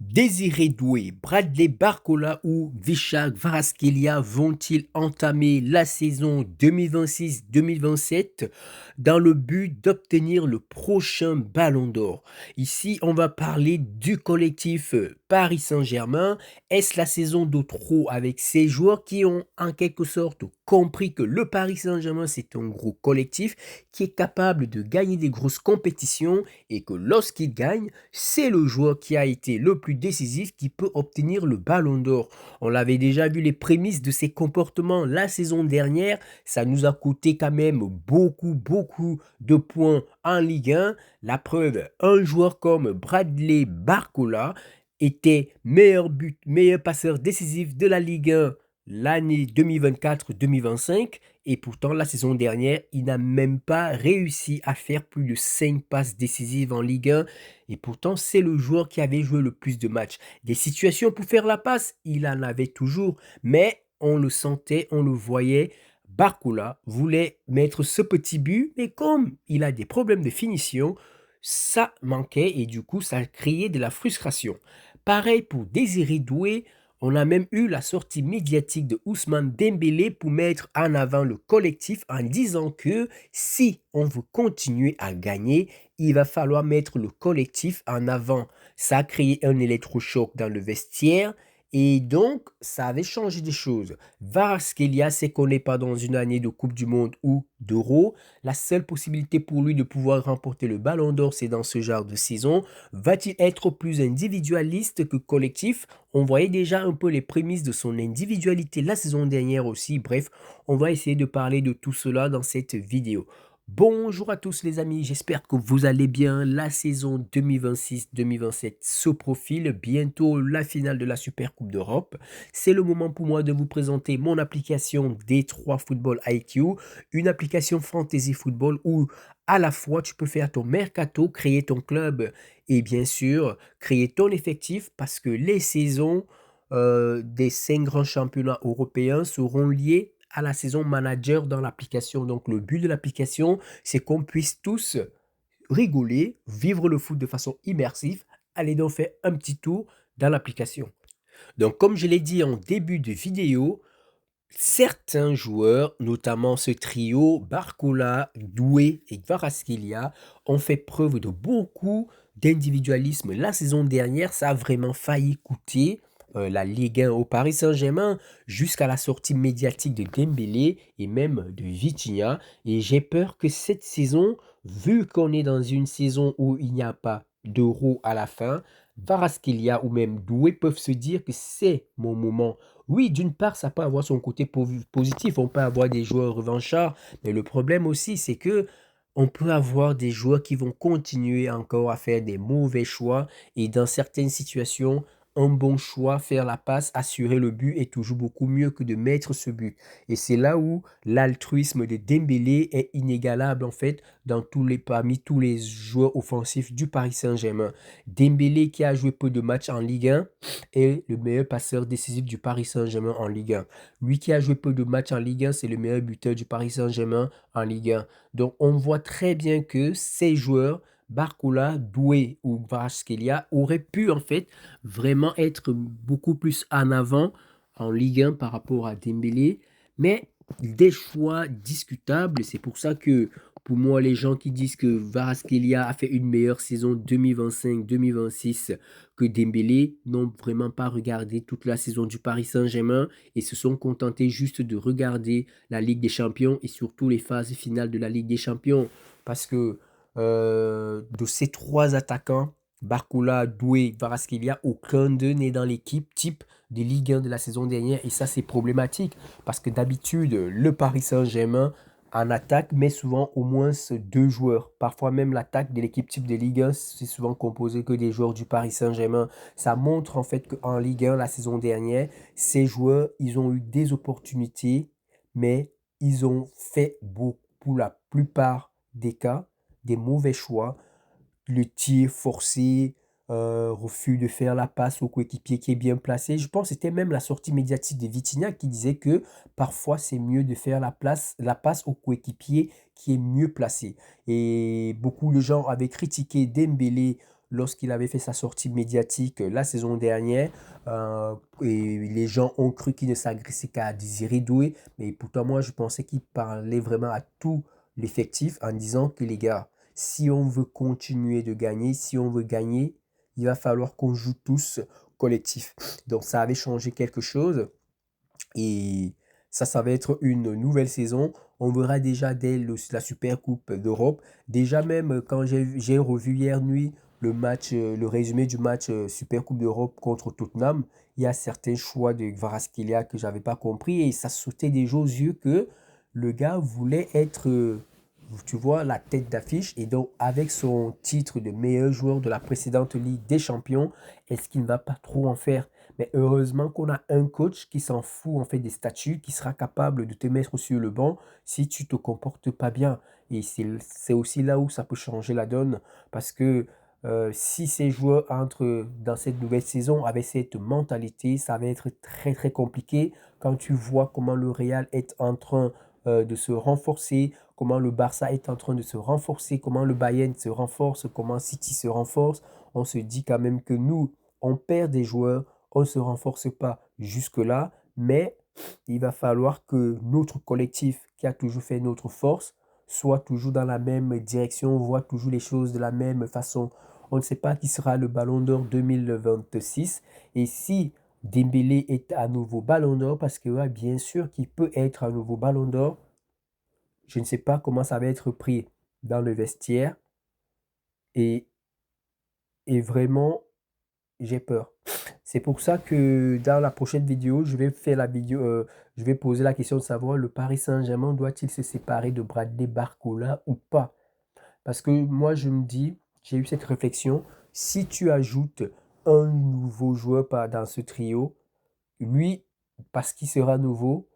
Désiré Doué, Bradley Barcola ou Vishay Kvaratskhelia vont-ils entamer la saison 2026-2027 dans le but d'obtenir le prochain Ballon d'Or? Ici, on va parler du collectif Paris Saint-Germain. Est-ce la saison de trop avec ces joueurs qui ont en quelque sorte compris que le Paris Saint-Germain, c'est un gros collectif qui est capable de gagner des grosses compétitions et que lorsqu'il gagne, c'est le joueur qui a été le plus décisif qui peut obtenir le ballon d'or. On l'avait déjà vu les prémices de ses comportements la saison dernière. Ça nous a coûté quand même beaucoup de points en Ligue 1. La preuve, un joueur comme Bradley Barcola était meilleur passeur décisif de la Ligue 1 l'année 2024-2025 et pourtant la saison dernière, il n'a même pas réussi à faire plus de 5 passes décisives en Ligue 1 et pourtant c'est le joueur qui avait joué le plus de matchs. Des situations pour faire la passe, il en avait toujours, mais on le sentait, on le voyait. Barcola voulait mettre ce petit but, mais comme il a des problèmes de finition, ça manquait et du coup ça a créé de la frustration. Pareil pour Désiré Doué, on a même eu la sortie médiatique de Ousmane Dembélé pour mettre en avant le collectif en disant que si on veut continuer à gagner, il va falloir mettre le collectif en avant. Ça a créé un électrochoc dans le vestiaire et donc ça avait changé des choses. Kvaratskhelia sait qu'on n'est pas dans une année de Coupe du Monde ou d'Euro. La seule possibilité pour lui de pouvoir remporter le Ballon d'Or, c'est dans ce genre de saison. Va-t-il être plus individualiste que collectif? On voyait déjà un peu les prémices de son individualité la saison dernière aussi. Bref, on va essayer de parler de tout cela dans cette vidéo. Bonjour à tous les amis, j'espère que vous allez bien. La saison 2026-2027 se profile, bientôt la finale de la Super Coupe d'Europe. C'est le moment pour moi de vous présenter mon application D3 Football IQ, une application fantasy football où à la fois tu peux faire ton mercato, créer ton club et bien sûr créer ton effectif parce que les saisons des 5 grands championnats européens seront liées à la saison manager dans l'application. Donc le but de l'application, c'est qu'on puisse tous rigoler, vivre le foot de façon immersive. Allez donc faire un petit tour dans l'application. Donc comme je l'ai dit en début de vidéo, certains joueurs, notamment ce trio, Barcola, Doué et Kvaratskhelia, ont fait preuve de beaucoup d'individualisme. La saison dernière, ça a vraiment failli coûter la Ligue 1 au Paris Saint-Germain jusqu'à la sortie médiatique de Dembélé et même de Vitinha. Et j'ai peur que cette saison, vu qu'on est dans une saison où il n'y a pas d'euro à la fin, Kvaratskhelia ou même Doué peuvent se dire que c'est mon moment. Oui, d'une part, ça peut avoir son côté positif. On peut avoir des joueurs revanchards, mais le problème aussi, c'est que on peut avoir des joueurs qui vont continuer encore à faire des mauvais choix et dans certaines situations, un bon choix, faire la passe, assurer le but est toujours beaucoup mieux que de mettre ce but. Et c'est là où l'altruisme de Dembélé est inégalable en fait parmi tous les joueurs offensifs du Paris Saint-Germain. Dembélé qui a joué peu de matchs en Ligue 1 est le meilleur passeur décisif du Paris Saint-Germain en Ligue 1. Lui qui a joué peu de matchs en Ligue 1, c'est le meilleur buteur du Paris Saint-Germain en Ligue 1. Donc on voit très bien que ces joueurs, Barcola, Doué ou Kvaratskhelia, auraient pu en fait vraiment être beaucoup plus en avant en Ligue 1 par rapport à Dembélé. Mais des choix discutables, c'est pour ça que pour moi, les gens qui disent que Kvaratskhelia a fait une meilleure saison 2025-2026 que Dembélé n'ont vraiment pas regardé toute la saison du Paris Saint-Germain et se sont contentés juste de regarder la Ligue des Champions et surtout les phases finales de la Ligue des Champions. Parce que de ces trois attaquants, Barcola, Doué, Kvaratskhelia, aucun d'eux n'est dans l'équipe type de Ligue 1 de la saison dernière et ça c'est problématique parce que d'habitude le Paris Saint-Germain en attaque met souvent au moins deux joueurs. Parfois même l'attaque de l'équipe type de Ligue 1, c'est souvent composé que des joueurs du Paris Saint-Germain. Ça montre en fait qu'en Ligue 1, la saison dernière, ces joueurs, ils ont eu des opportunités, mais ils ont fait pour la plupart des cas des mauvais choix. Le tir forcé, refus de faire la passe au coéquipier qui est bien placé. Je pense que c'était même la sortie médiatique de Vitinha qui disait que parfois c'est mieux de faire la passe au coéquipier qui est mieux placé. Et beaucoup de gens avaient critiqué Dembélé lorsqu'il avait fait sa sortie médiatique la saison dernière. Et les gens ont cru qu'il ne s'agressait qu'à Désiré Doué. Mais pourtant, moi, je pensais qu'il parlait vraiment à tout l'effectif en disant que les gars, si on veut continuer de gagner, si on veut gagner, il va falloir qu'on joue tous collectif. Donc ça avait changé quelque chose. Et ça va être une nouvelle saison. On verra déjà dès la Super Coupe d'Europe. Déjà même quand j'ai revu hier nuit le match, le résumé du match Super Coupe d'Europe contre Tottenham, il y a certains choix de Kvaratskhelia que j'avais pas compris et ça sautait déjà aux yeux que le gars voulait être, tu vois, la tête d'affiche. Et donc avec son titre de meilleur joueur de la précédente Ligue des Champions, est-ce qu'il ne va pas trop en faire? Mais heureusement qu'on a un coach qui s'en fout en fait des statuts, qui sera capable de te mettre sur le banc si tu te comportes pas bien. Et c'est aussi là où ça peut changer la donne. Parce que si ces joueurs entrent dans cette nouvelle saison avec cette mentalité, ça va être très très compliqué quand tu vois comment le Real est en train de se renforcer, comment le Barça est en train de se renforcer, comment le Bayern se renforce, comment City se renforce. On se dit quand même que nous, on perd des joueurs, on ne se renforce pas jusque-là, mais il va falloir que notre collectif qui a toujours fait notre force soit toujours dans la même direction, voit toujours les choses de la même façon. On ne sait pas qui sera le Ballon d'Or 2026 et si Dembélé est à nouveau Ballon d'Or, parce que ouais, bien sûr qu'il peut être un nouveau Ballon d'Or, je ne sais pas comment ça va être pris dans le vestiaire et, et vraiment, j'ai peur. C'est pour ça que dans la prochaine vidéo, je vais faire la vidéo, je vais poser la question de savoir le Paris Saint-Germain doit-il se séparer de Bradley Barcola ou pas? Parce que moi, je me dis, j'ai eu cette réflexion, si tu ajoutes un nouveau joueur dans ce trio, lui, parce qu'il sera nouveau,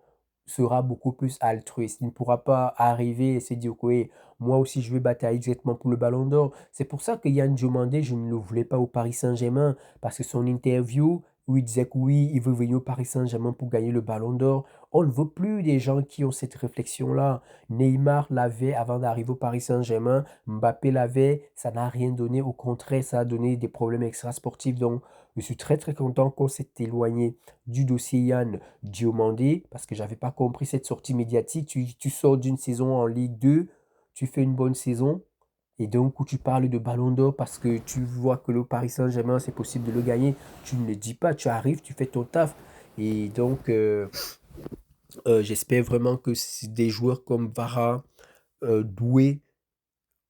sera beaucoup plus altruiste. Il ne pourra pas arriver et se dire, oui, moi aussi je vais batailler directement pour le Ballon d'Or. C'est pour ça que Yann Diomandé, je ne le voulais pas au Paris Saint-Germain, parce que son interview où il disait que oui, il veut venir au Paris Saint-Germain pour gagner le Ballon d'Or, on ne veut plus des gens qui ont cette réflexion-là. Neymar l'avait avant d'arriver au Paris Saint-Germain, Mbappé l'avait, ça n'a rien donné, au contraire, ça a donné des problèmes extrasportifs. Donc, je suis très très content qu'on s'est éloigné du dossier Yann Diomandé parce que j'avais pas compris cette sortie médiatique. Tu sors d'une saison en Ligue 2, tu fais une bonne saison et donc où tu parles de Ballon d'Or parce que tu vois que le Paris Saint-Germain c'est possible de le gagner. Tu ne le dis pas, tu arrives, tu fais ton taf. Et donc j'espère vraiment que des joueurs comme Vara, Doué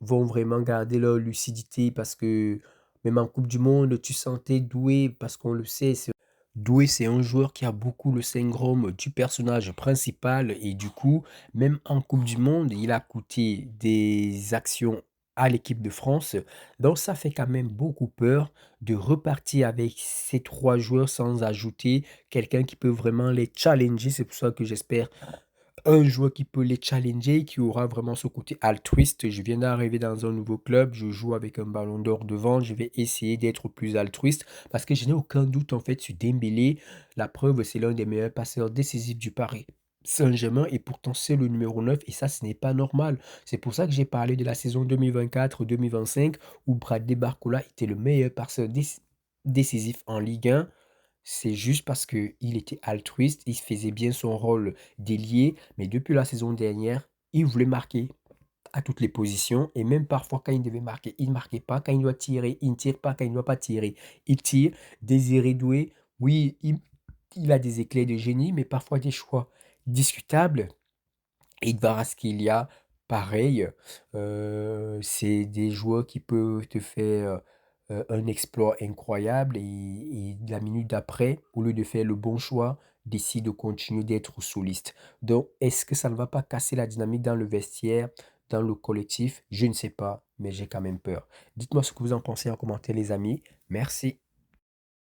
vont vraiment garder leur lucidité parce que même en Coupe du Monde, tu sentais Doué parce qu'on le sait, Doué, c'est un joueur qui a beaucoup le syndrome du personnage principal et du coup, même en Coupe du Monde, il a coûté des actions à l'équipe de France. Donc ça fait quand même beaucoup peur de repartir avec ces trois joueurs sans ajouter quelqu'un qui peut vraiment les challenger. C'est pour ça que j'espère un joueur qui peut les challenger, qui aura vraiment ce côté altruiste. Je viens d'arriver dans un nouveau club, je joue avec un ballon d'or devant, je vais essayer d'être plus altruiste parce que je n'ai aucun doute en fait sur Dembélé. La preuve, c'est l'un des meilleurs passeurs décisifs du Paris Saint-Germain et pourtant c'est le numéro 9 et ça ce n'est pas normal. C'est pour ça que j'ai parlé de la saison 2024-2025 où Bradley Barcola était le meilleur passeur décisif en Ligue 1. C'est juste parce qu'il était altruiste, il faisait bien son rôle d'ailier, mais depuis la saison dernière, il voulait marquer à toutes les positions et même parfois quand il devait marquer, il ne marquait pas. Quand il doit tirer, il ne tire pas. Quand il ne doit pas tirer, il tire. Désiré Doué, oui, il a des éclairs de génie, mais parfois des choix discutables. Et Kvaratskhelia, pareil, c'est des joueurs qui peuvent te faire un exploit incroyable et la minute d'après, au lieu de faire le bon choix, décide de continuer d'être soliste. Donc, est-ce que ça ne va pas casser la dynamique dans le vestiaire, dans le collectif? Je ne sais pas, mais j'ai quand même peur. Dites-moi ce que vous en pensez en commentaire, les amis. Merci.